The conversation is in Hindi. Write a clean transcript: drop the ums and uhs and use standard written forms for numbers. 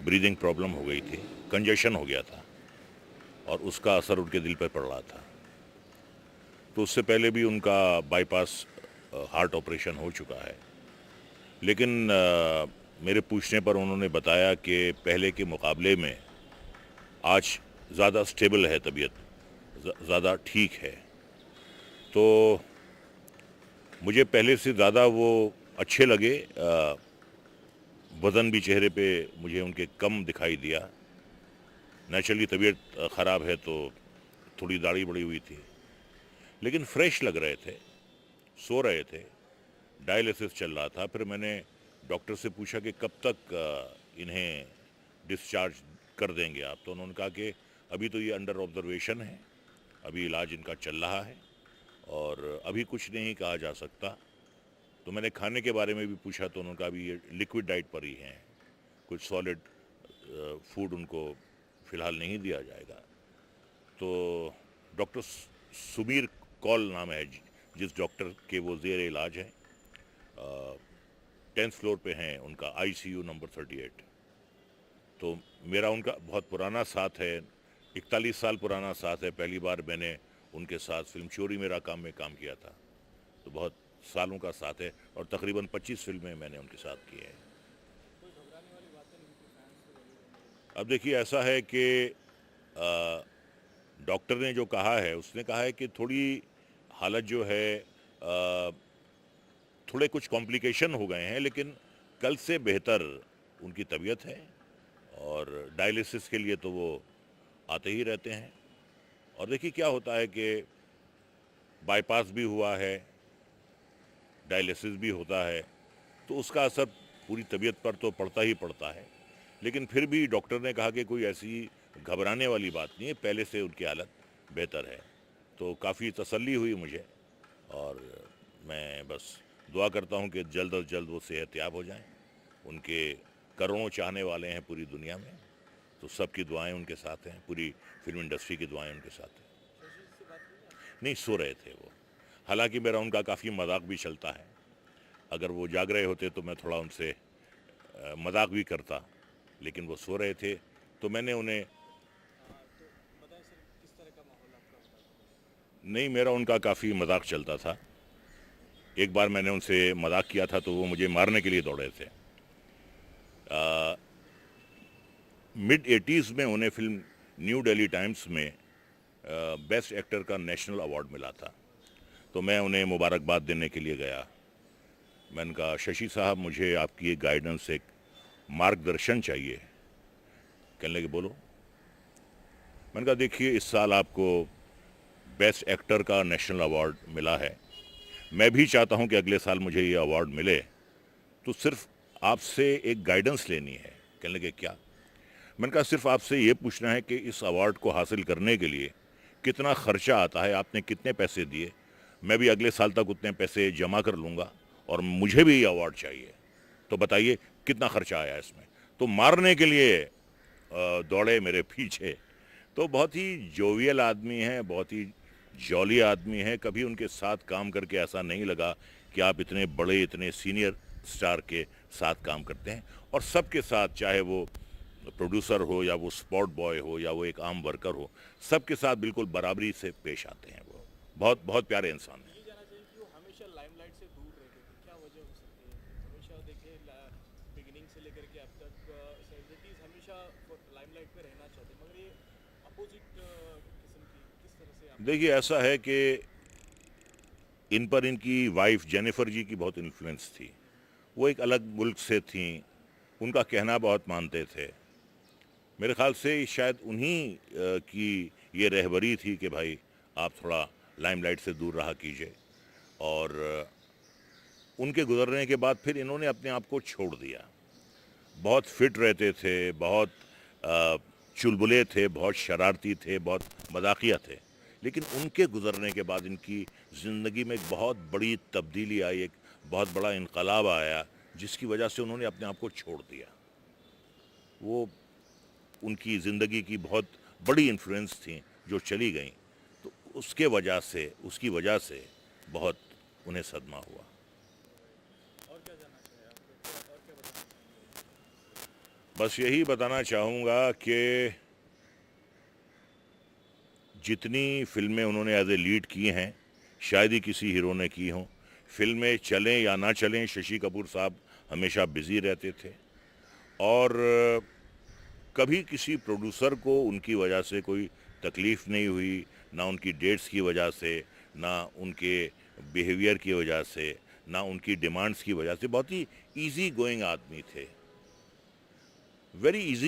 ब्रीदिंग प्रॉब्लम हो गई थी, कंजेशन हो गया था और उसका असर उनके दिल पर पड़ रहा था। तो उससे पहले भी उनका बाईपास हार्ट ऑपरेशन हो चुका है, लेकिन मेरे पूछने पर उन्होंने बताया कि पहले के मुकाबले में आज ज़्यादा स्टेबल है तबीयत, ज़्यादा ठीक है। तो मुझे पहले से ज़्यादा वो अच्छे लगे। वज़न भी चेहरे पे मुझे उनके कम दिखाई दिया। नेचुरली तबीयत ख़राब है तो थोड़ी दाढ़ी बढ़ी हुई थी, लेकिन फ्रेश लग रहे थे, सो रहे थे, डायलिसिस चल रहा था। फिर मैंने डॉक्टर से पूछा कि कब तक इन्हें डिस्चार्ज कर देंगे आप। तो उन्होंने कहा कि अभी तो ये अंडर ऑब्जर्वेशन है, अभी इलाज इनका चल रहा है और अभी कुछ नहीं कहा जा सकता। तो मैंने खाने के बारे में भी पूछा तो उन्होंने कहा अभी ये लिक्विड डाइट पर ही हैं, कुछ सॉलिड फूड उनको फ़िलहाल नहीं दिया जाएगा। तो डॉक्टर सुबीर कौल नाम है जिस डॉक्टर के वो ज़ेर इलाज है, 10th फ्लोर पे हैं, उनका ICU नंबर 38। तो मेरा उनका बहुत पुराना साथ है, 41 साल पुराना साथ है। पहली बार मैंने उनके साथ फिल्म चोरी मेरा काम में काम किया था, तो बहुत सालों का साथ है और तकरीबन 25 फिल्में मैंने उनके साथ की हैं। अब देखिए ऐसा है कि डॉक्टर ने जो कहा है, उसने कहा है कि थोड़ी हालत जो है थोड़े कुछ कॉम्प्लिकेशन हो गए हैं, लेकिन कल से बेहतर उनकी तबीयत है और डायलिसिस के लिए तो वो आते ही रहते हैं। और देखिए क्या होता है कि बाईपास भी हुआ है, डायलिसिस भी होता है, तो उसका असर पूरी तबीयत पर तो पड़ता ही पड़ता है। लेकिन फिर भी डॉक्टर ने कहा कि कोई ऐसी घबराने वाली बात नहीं है, पहले से उनकी हालत बेहतर है। तो काफ़ी तसल्ली हुई मुझे और मैं बस दुआ करता हूं कि जल्द अज जल्द वो सेहतयाब हो जाएं। उनके करोड़ों चाहने वाले हैं पूरी दुनिया में, तो सबकी दुआएं उनके साथ हैं, पूरी फिल्म इंडस्ट्री की दुआएं उनके साथ हैं। नहीं, सो रहे थे वो। हालांकि मेरा उनका काफ़ी मजाक भी चलता है। अगर वो जाग रहे होते तो मैं थोड़ा उनसे मजाक भी करता, लेकिन वो सो रहे थे तो मैंने उन्हें नहीं, मेरा उनका काफ़ी मजाक चलता था। एक बार मैंने उनसे मजाक किया था तो वो मुझे मारने के लिए दौड़े थे। मिड 80s में उन्हें फिल्म न्यू दिल्ली टाइम्स में बेस्ट एक्टर का नेशनल अवार्ड मिला था। तो मैं उन्हें मुबारकबाद देने के लिए गया। मैंने कहा शशि साहब, मुझे आपकी एक गाइडेंस, एक मार्गदर्शन चाहिए। कहने लगे बोलो। मैंने कहा देखिए, इस साल आपको बेस्ट एक्टर का नेशनल अवार्ड मिला है, मैं भी चाहता हूं कि अगले साल मुझे ये अवार्ड मिले, तो सिर्फ आपसे एक गाइडेंस लेनी है। कहने लगे क्या? मैंने कहा सिर्फ आपसे ये पूछना है कि इस अवार्ड को हासिल करने के लिए कितना खर्चा आता है, आपने कितने पैसे दिए, मैं भी अगले साल तक उतने पैसे जमा कर लूँगा और मुझे भी ये अवार्ड चाहिए, तो बताइए कितना खर्चा आया इसमें। तो मारने के लिए दौड़े मेरे पीछे। तो बहुत ही जोवियल आदमी हैं, बहुत ही जॉली आदमी हैं। कभी उनके साथ काम करके ऐसा नहीं लगा कि आप इतने बड़े, इतने सीनियर स्टार के साथ काम करते हैं। और सबके साथ, चाहे वो प्रोड्यूसर हो या वो स्पॉट बॉय हो या वो एक आम वर्कर हो, सबके साथ बिल्कुल बराबरी से पेश आते हैं। वो बहुत बहुत प्यारे इंसान हैं। देखिए ऐसा है कि इन पर इनकी वाइफ जेनिफर जी की बहुत इन्फ्लुएंस थी। वो एक अलग मुल्क से थी, उनका कहना बहुत मानते थे। मेरे ख्याल से शायद उन्हीं की ये रहबरी थी कि भाई आप थोड़ा लाइमलाइट से दूर रहा कीजिए। और उनके गुजरने के बाद फिर इन्होंने अपने आप को छोड़ दिया। बहुत फिट रहते थे, बहुत चुलबुले थे, बहुत शरारती थे, बहुत मजाकिया थे। लेकिन उनके गुजरने के बाद इनकी ज़िंदगी में एक बहुत बड़ी तब्दीली आई, एक बहुत बड़ा इनकलाब आया, जिसकी वजह से उन्होंने अपने आप को छोड़ दिया। वो उनकी ज़िंदगी की बहुत बड़ी इन्फ्लुएंस थी जो चली गई, तो उसकी वजह से बहुत उन्हें सदमा हुआ। बस यही बताना चाहूँगा कि जितनी फिल्में उन्होंने एज ए लीड की हैं, शायद ही किसी हीरो ने की हों। फिल्में चलें या ना चलें, शशि कपूर साहब हमेशा बिज़ी रहते थे और कभी किसी प्रोड्यूसर को उनकी वजह से कोई तकलीफ़ नहीं हुई, ना उनकी डेट्स की वजह से, ना उनके बिहेवियर की वजह से, ना उनकी डिमांड्स की वजह से। बहुत ही ईज़ी गोइंग आदमी थे, वेरी ईज़ी।